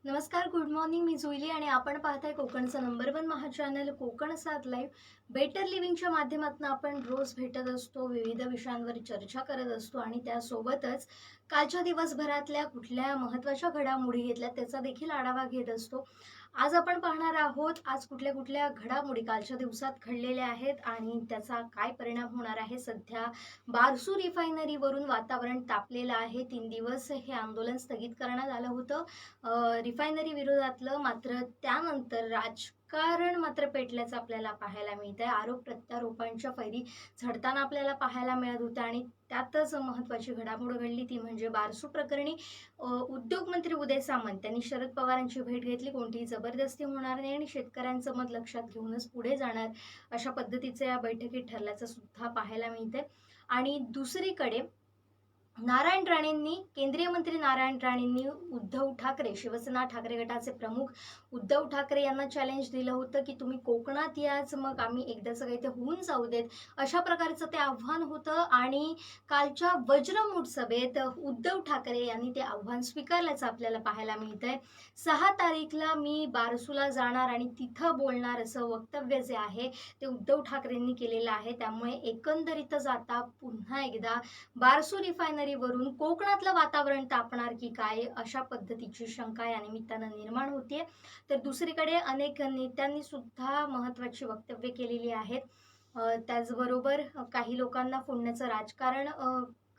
नमस्कार, good morning. मी जुईली आणि आपण पाहताय कोकणचं नंबर वन महा चॅनल कोकण सात लाईव्ह. बेटर लिव्हिंगच्या माध्यमातून आपण रोज भेटत असतो, विविध विषयांवर चर्चा करत असतो आणि त्यासोबतच कालच्या दिवसभरातल्या कुठल्या महत्त्वाच्या घडामोडी घेतल्या त्याचा देखील आढावा घेत असतो. आज आपण पाहणार आहोत आज कुठल्या कुठल्या घडामोडी कालच्या दिवसात घडलेल्या आहेत आणि त्याचा काय परिणाम होणार आहे. सध्या बारसू रिफायनरीवरून वातावरण तापलेलं आहे. 3 दिवस हे आंदोलन स्थगित करण्यात आलं होतं रिफायनरी विरोधातलं. मात्र त्यानंतर राजकारण मात्र पेटल्याचं आपल्याला पाहायला मिळतंय. आरोप प्रत्यारोपांच्या फैरी झडताना आपल्याला पाहायला मिळत होत्या आणि त्यातच महत्त्वाची घडामोड घडली ती म्हणजे बारसू प्रकरणी उद्योग मंत्री उदय सामंत यांनी शरद पवारांची भेट घेतली. कोणतीही जबरदस्ती होणार नाही आणि शेतकऱ्यांचं मत लक्षात घेऊनच पुढे जाणार अशा पद्धतीचे या बैठकीत ठरल्याचं सुद्धा पाहायला मिळतंय. आणि दुसरीकडे केंद्रीय मंत्री नारायण राणेंनी उद्धव ठाकरे, शिवसेना ठाकरे गटाचे प्रमुख उद्धव ठाकरे यांना चॅलेंज दिलं होतं की तुम्ही कोकणात याच, मग आम्ही एकदाचं काही ते होऊन जाऊ देत, अशा प्रकारचं ते आव्हान होतं. आणि कालच्या वज्रमूठ सभेत उद्धव ठाकरे यांनी ते आव्हान स्वीकारल्याचं आपल्याला पाहायला मिळतंय. 6 तारीखला मी बारसूला जाणार आणि तिथं बोलणार असं वक्तव्य जे आहे ते उद्धव ठाकरेंनी केलेलं आहे. त्यामुळे एकंदरीतच आता पुन्हा एकदा बारसू रिफायनरीवरून कोकणातलं वातावरण तापणार की काय, अशा पद्धतीची शंका या निमित्तानं निर्माण होते. तर दुसरीकडे अनेक नेत्यांनी सुद्धा महत्त्वाची वक्तव्य केलेली आहेत. त्याचबरोबर काही लोकांना फोडण्याचं राजकारण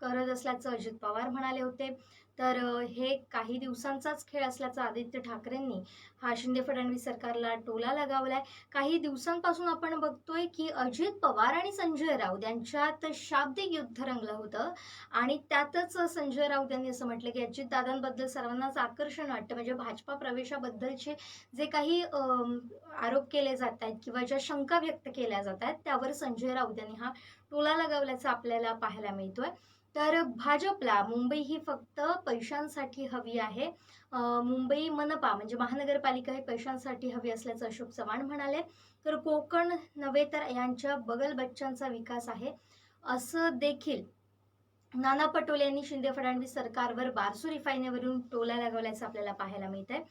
करत असल्याचं अजित पवार म्हणाले होते. तर हे काही दिवसांचाच खेळ असल्याचं आदित्य ठाकरेंनी हा शिंदे फडणवीस सरकारला टोला लगावलाय. काही दिवसांपासून आपण बघतोय की अजित पवार आणि संजय राऊत यांच्यात शाब्दिक युद्ध रंगलं होतं आणि त्यातच संजय राऊत यांनी असं म्हटलं की अजितदादांबद्दल सर्वांनाच आकर्षण वाटतं. म्हणजे भाजपा प्रवेशाबद्दलचे जे काही आरोप केले जात आहेत किंवा ज्या शंका व्यक्त केल्या जात आहेत त्यावर संजय राऊत यांनी हा टोला लगावल्याचं आपल्याला पाहायला मिळतोय. तर भाजपला मुंबई ही फक्त पैशांसाठी हवी आहे. मुंबई मनपा म्हणजे महानगरपालिका ही पैशांसाठी हवी असल्याचं अशोक चव्हाण म्हणाले. तर कोकण नव्हे तर यांच्या बगल बच्चांचा विकास आहे असं देखील नाना पटोले यांनी शिंदे फडणवीस सरकारवर बारसू रिफायनरीवरून टोला लगावल्याचं आपल्याला पाहायला मिळतंय.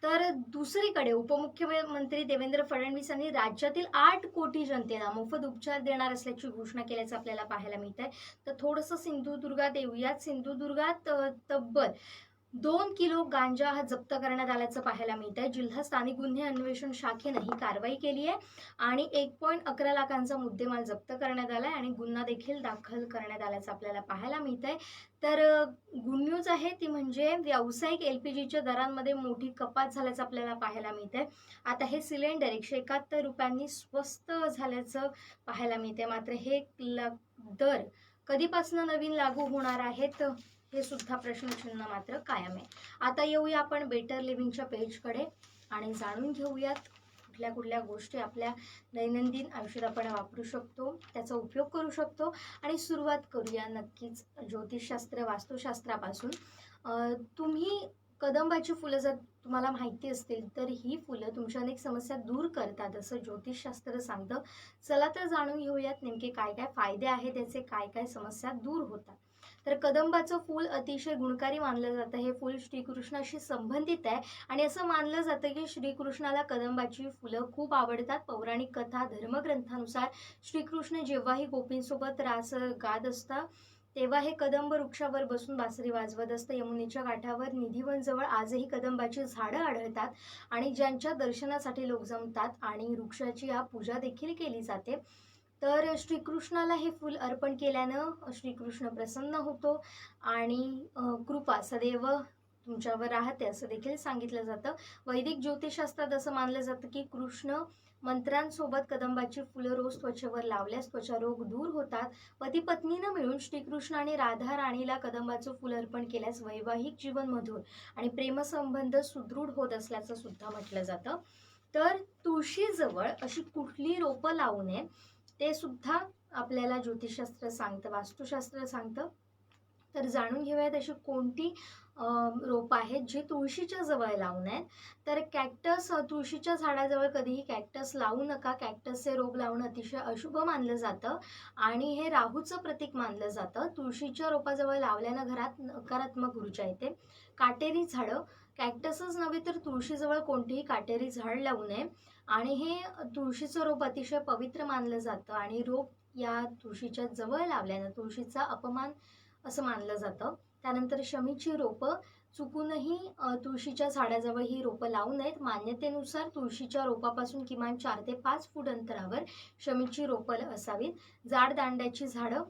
तर दुसरीकडे उपमुख्यमंत्री देवेंद्र फडणवीस यांनी राज्यातील 8 कोटी जनतेला मोफत उपचार देणार असल्याची घोषणा केल्याचं आपल्याला पाहायला मिळतंय. तर थोडंसं सिंधुदुर्गात येऊयात. सिंधुदुर्गात तब्बल 2 किलो गांजा हा जप्त करण्यात आल्याचं पाहायला मिळतंय. जिल्हा स्थानिक गुन्हे अन्वेषण शाखेनं ही कारवाई केली आहे आणि 1.11 लाखांचा मुद्देमाल जप्त करण्यात आलाय आणि गुन्हा देखील दाखल करण्यात आल्याचं आपल्याला पाहायला मिळतंय. तर गुड न्यूज आहे ती म्हणजे व्यावसायिक LPGच्या दरांमध्ये मोठी कपात झाल्याचं आपल्याला पाहायला मिळतंय. आता हे सिलेंडर 171 रुपयांनी स्वस्त झाल्याचं पाहायला मिळतंय. मात्र हे दर कधीपासून नवीन लागू होणार आहेत हे सुद्धा प्रश्नचिन्ह मात्र कायम आहे. आता येऊया आपण बेटर लिव्हिंगच्या पेजकडे आणि जाणून घेऊयात कुठल्या कुठल्या गोष्टी आपल्या दैनंदिन आयुष्यात आपण वापरू शकतो, त्याचा उपयोग करू शकतो. आणि सुरुवात करूया नक्कीच ज्योतिषशास्त्र वास्तुशास्त्रापासून. तुम्ही कदंबाची फुलं जर तुम्हाला माहिती असतील तर ही फुलं तुमच्या अनेक समस्या दूर करतात असं ज्योतिषशास्त्र सांगतं. चला तर जाणून घेऊयात नेमके काय काय फायदे आहेत त्याचे, काय काय समस्या दूर होतात. तर कदंबाचं फूल अतिशय गुणकारी मानलं जातं. हे फूल श्रीकृष्णाशी संबंधित आहे आणि असं मानलं जातं की श्रीकृष्णाला कदंबाची फुलं खूप आवडतात. पौराणिक कथा धर्मग्रंथानुसार श्रीकृष्ण जेव्हाही गोपींसोबत रास गात असतात तेव्हा हे कदंब वृक्षावर बसून बासरी वाजवत असतं. यमुनेच्या काठावर निधिवनजवळ आजही कदंबाची झाडं आढळतात आणि ज्यांच्या दर्शनासाठी लोक जमतात आणि वृक्षाची या पूजा देखील केली जाते. तर श्रीकृष्णाला हे फूल अर्पण केल्यानं श्रीकृष्ण प्रसन्न होतो आणि कृपा सदैव तुमच्यावर राहते असं देखील सांगितलं जातं. वैदिक ज्योतिषशास्त्रात असं मानलं जातं की कृष्ण मंत्रांसोबत कदंबाची फुलं रोज त्वचेवर लावल्यास त्वचा रोग दूर होतात. पती पत्नीनं मिळून श्रीकृष्ण आणि राधा राणीला कदंबाचं फुल अर्पण केल्यास वैवाहिक जीवन मधुर आणि प्रेमसंबंध सुदृढ होत असल्याचं सुद्धा म्हटलं जातं. तर तुळशीजवळ अशी कुठली रोपं लावू नये ते सुद्धा आपल्याला ज्योतिषशास्त्र सांगतं, वास्तुशास्त्र सांगतं. तर जाणून घेऊयात अशी कोणती रोपं आहेत जी तुळशीच्या जवळ लावू नयेत. तर कॅक्टस, तुळशीच्या झाडाजवळ कधीही कॅक्टस लावू नका. कॅक्टसचे रोप लावणं अतिशय अशुभ मानलं जातं आणि हे राहूचं प्रतीक मानलं जातं. तुळशीच्या रोपाजवळ लावल्यानं घरात नकारात्मक ऊर्जा येते. काटेरी झाडं, कॅक्टसच नव्हे तर तुळशीजवळ कोणतेही काटेरी झाड लावू नये आणि हे तुळशीचं रोप अतिशय पवित्र मानलं जातं आणि रोप या तुळशीच्या जवळ लावल्यानं तुळशीचा अपमान असं मानलं जातं. त्यानंतर शमीची रोपं चुकूनही तुळशीच्या झाडाजवळ ही रोपं लावू नयेत. मान्यतेनुसार तुळशीच्या रोपापासून किमान 4 ते 5 फूट अंतरावर शमीची रोपं असावीत. जाड दांड्याची झाडं,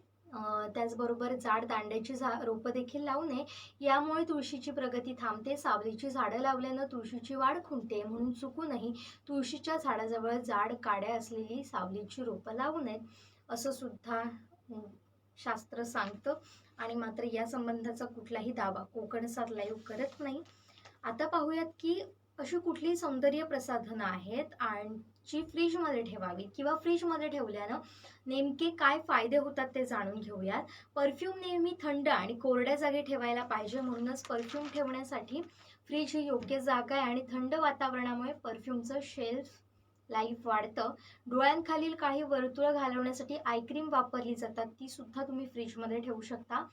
त्याचबरोबर जाड दांड्याची रोपं देखील लावू नये. यामुळे तुळशीची प्रगती थांबते. सावलीची झाडं लावल्यानं तुळशीची वाढ खुंटते, म्हणून चुकूनही तुळशीच्या झाडाजवळ जाड काड्या असलेली सावलीची रोपं लावू नयेत असं सुद्धा शास्त्र सांगतं. आणि मात्र या संबंधाचा कुठलाही दावा कोकणसार लाईव्ह करत नाही. आता पाहूयात की अशी कुठली सौंदर्य प्रसाधनं आहेत आणि जी फ्रीजमध्ये ठेवावी किंवा फ्रीजमध्ये ठेवल्यानं नेमके काय फायदे होतात ते जाणून घेऊयात. परफ्यूम नेहमी थंड आणि कोरड्या जागी ठेवायला पाहिजे, म्हणूनच परफ्यूम ठेवण्यासाठी फ्रीज ही योग्य जागा आहे आणि थंड वातावरणामुळे परफ्यूमचं शेल्फ लाईफ वाढतं. डोळ्यांखालील काही वर्तुळ घालवण्यासाठी आय क्रीम वापरली जातात, ती सुद्धा तुम्ही फ्रीजमध्ये ठेवू शकता.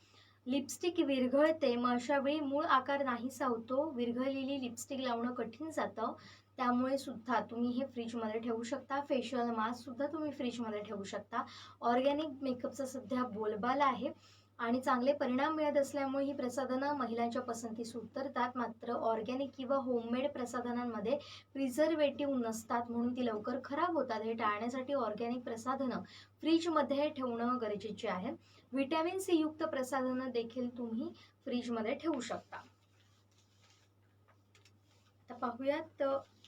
लिपस्टिक विरघळते, मग अशा वेळी मूळ आकार नाहीसा होतो. विरघळलेली लिपस्टिक लावणं कठीण जातं, त्यामुळे सुद्धा तुम्ही हे फ्रीजमध्ये ठेवू शकता. फेशियल मास्क सुद्धा तुम्ही फ्रीजमध्ये ठेवू शकता. ऑर्गॅनिक मेकअपचा सध्या बोलबाला आहे आणि चांगले परिणाम मिळत असल्यामुळे ही प्रसाधनं महिलांच्या पसंतीस उतरतात. मात्र ऑर्गॅनिक किंवा होममेड प्रसाधनांमध्ये प्रिझर्वेटिव्ह नसतात, म्हणून ती लवकर खराब होतात. हे टाळण्यासाठी ऑर्गॅनिक प्रसाधनं फ्रीजमध्ये ठेवणं गरजेचे आहे. व्हिटॅमिन सी युक्त प्रसाधनं देखील तुम्ही फ्रीजमध्ये ठेवू शकता. आता पाहूयात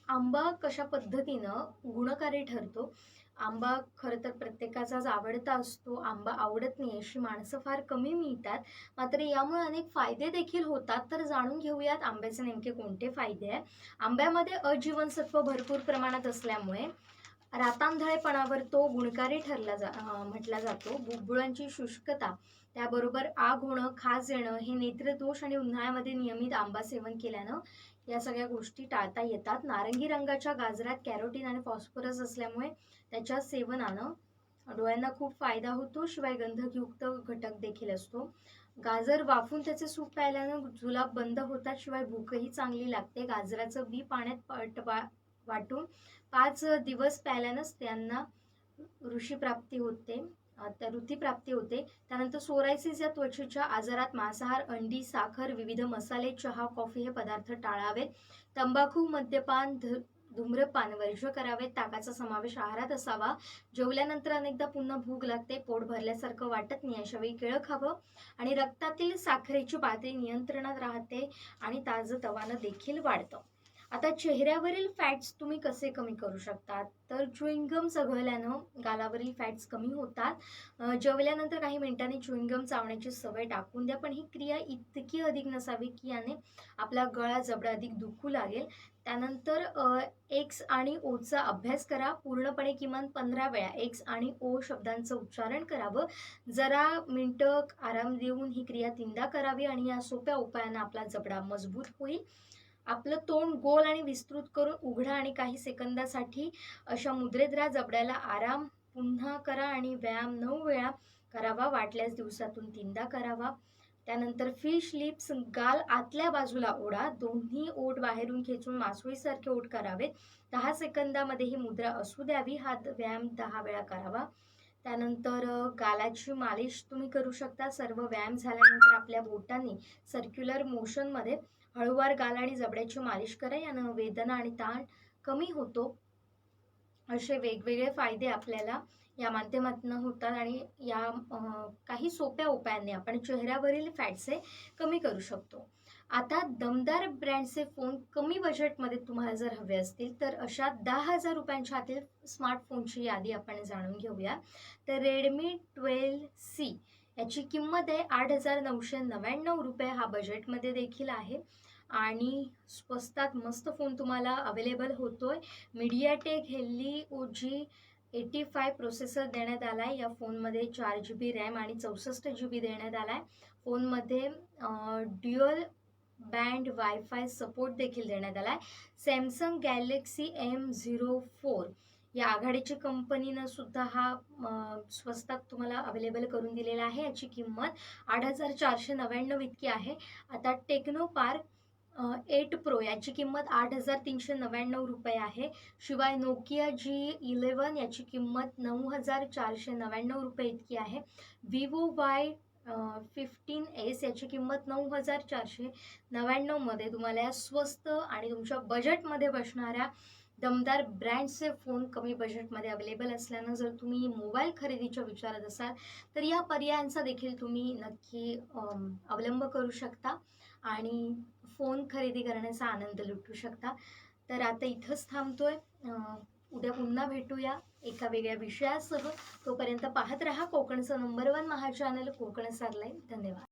आंबा कशा पद्धतीनं गुणकारी ठरतो. आंबा खरं तर प्रत्येकाचाच आवडता असतो. आंबा आवडत नाही अशी माणसं फार कमी मिळतात. मात्र यामुळे अनेक फायदे देखील होतात. तर जाणून घेऊयात आंब्याचे नेमके कोणते फायदे आहे. आंब्यामध्ये अजीवनसत्व भरपूर प्रमाणात असल्यामुळे रातांधळेपणावर तो गुणकारी म्हटला जातो. बुबुळांची शुष्कता, त्याबरोबर आग होणं, खाज येणं, हे नेत्रदोष आणि उन्हाळ्यामध्ये नियमित आंबा सेवन केल्यानं या सगळ्या गोष्टी टाळता येतात. नारंगी रंगाच्या गाजरात कॅरोटीन आणि फॉस्फरस असल्यामुळे त्याच्या सेवनानं डोळ्यांना खूप फायदा होतो. शिवाय गंधकयुक्त घटक देखील असतो. गाजर वाफून त्याचे सूप प्यायल्यानं जुलाब बंद होतात. शिवाय भूकही चांगली लागते. गाजराचं बी पाण्यात वाटून 5 दिवस प्यायल्यानंच त्यांना ऋषीप्राप्ती होते. ऋतीप्राप्ती होते. त्यानंतर सोरायसिस या त्वचेच्या आजारात मांसाहार, अंडी, साखर, विविध मसाले, चहा, कॉफी हे पदार्थ टाळावेत. तंबाखू, मद्यपान, धूम्रपान वर्ज करावेत. ताकाचा समावेश आहारात असावा. जेवल्यानंतर अनेकदा पुन्हा भूक लागते, पोट भरल्यासारखं वाटत नाही, अशा वेळी केळं खावं आणि रक्तातील साखरेची पातळी नियंत्रणात राहते आणि ताजतवानं देखील वाढतं. आता चेहऱ्यावरील फॅट्स तुम्ही कसे कमी करू शकता. तर च्युइंगम चघळल्यानं गालावरील फॅट्स कमी होतात. जेवल्यानंतर काही मिनिटांनी च्युइंगम चावण्याची सवय टाकून द्या, पण ही क्रिया इतकी अधिक नसावी की याने आपला गळा जबडा अधिक दुखू लागेल. त्यानंतर एक्स आणि ओचा अभ्यास करा. पूर्णपणे किमान 15 वेळा एक्स आणि ओ शब्दांचं उच्चारण करावं. जरा मिनिटं आराम देऊन ही क्रिया 3दा करावी आणि या सोप्या उपायानं आपला जबडा मजबूत होईल. आपलं तोंड गोल आणि विस्तृत करून उघडा आणि काही सेकंदासाठी अशा मुद्रेत राहा. जबड्याला आराम पुन्हा करा आणि व्यायाम 9 वेळा करावा. वाटल्यास दिवसातून 3दा करावा. त्यानंतर फिश लिप्स, गाल आतल्या बाजूला ओढा. दोन्ही ओठ बाहेरून खेचून मासोळीसारखे ओठ करावेत. 10 सेकंदामध्ये ही मुद्रा असू द्यावी. हा व्यायाम 10 वेळा करावा. त्यानंतर गालाची मालिश तुम्ही करू शकता. सर्व व्यायाम झाल्यानंतर आपल्या बोटांनी सर्क्युलर मोशनमध्ये हळूवार गाल आणि जबड्याची मालिश करा. यानं वेदना आणि ताण कमी होतो. असे वेगवेगळे फायदे आपल्याला या माध्यमातून होतात आणि या काही सोप्या उपायांनी आपण चेहऱ्यावरील फॅट्स कमी करू शकतो. आता दमदार ब्रँडचे फोन कमी बजेटमध्ये तुम्हाला जर हवे असतील तर अशा 10,000 रुपयांच्या आतील स्मार्टफोनची यादी आपण जाणून घेऊया. तर रेडमी 12C याची किंमत आहे 8,999 रुपये. हा बजेटमध्ये देखील आहे आणि स्वस्तात मस्त फोन तुम्हाला अवेलेबल होतोय. मीडियाटेक हेलिओ G85 प्रोसेसर देण्यात आला आहे. या फोनमध्ये 4 GB रॅम आणि 64 GB देण्यात आला आहे. फोनमध्ये ड्युअल बँड वायफाय सपोर्ट देखील देण्यात आला आहे. सॅमसंग गॅलेक्सी M04 या आघाडीच्या कंपनीनं सुद्धा हा स्वस्तात तुम्हाला अवेलेबल करून दिलेला आहे. याची किंमत 8,499 इतकी आहे. आता टेक्नोपार्क 8 प्रो याची किंमत 8,399 रुपये आहे. शिवाय नोकिया G11 याची किंमत 9,499 रुपये इतकी आहे. विवो Y15S याची किंमत 9,499 मध्ये तुम्हाला या स्वस्त आणि तुमच्या बजेटमध्ये बसणाऱ्या दमदार ब्रँड्सचे फोन कमी बजेटमध्ये अवेलेबल असल्यानं जर तुम्ही मोबाईल खरेदीच्या विचारात असाल तर या पर्यायांचा देखील तुम्ही नक्की अवलंब करू शकता आणि फोन खरेदी करण्याचा आनंद लुटू शकता. तर आता इथंच थांबतोय. उद्या पुन्हा भेटूया एका वेगळ्या विषयासह. तोपर्यंत पाहत रहा कोकणचं नंबर 1 महा चॅनल कोकण सारलाईन. धन्यवाद.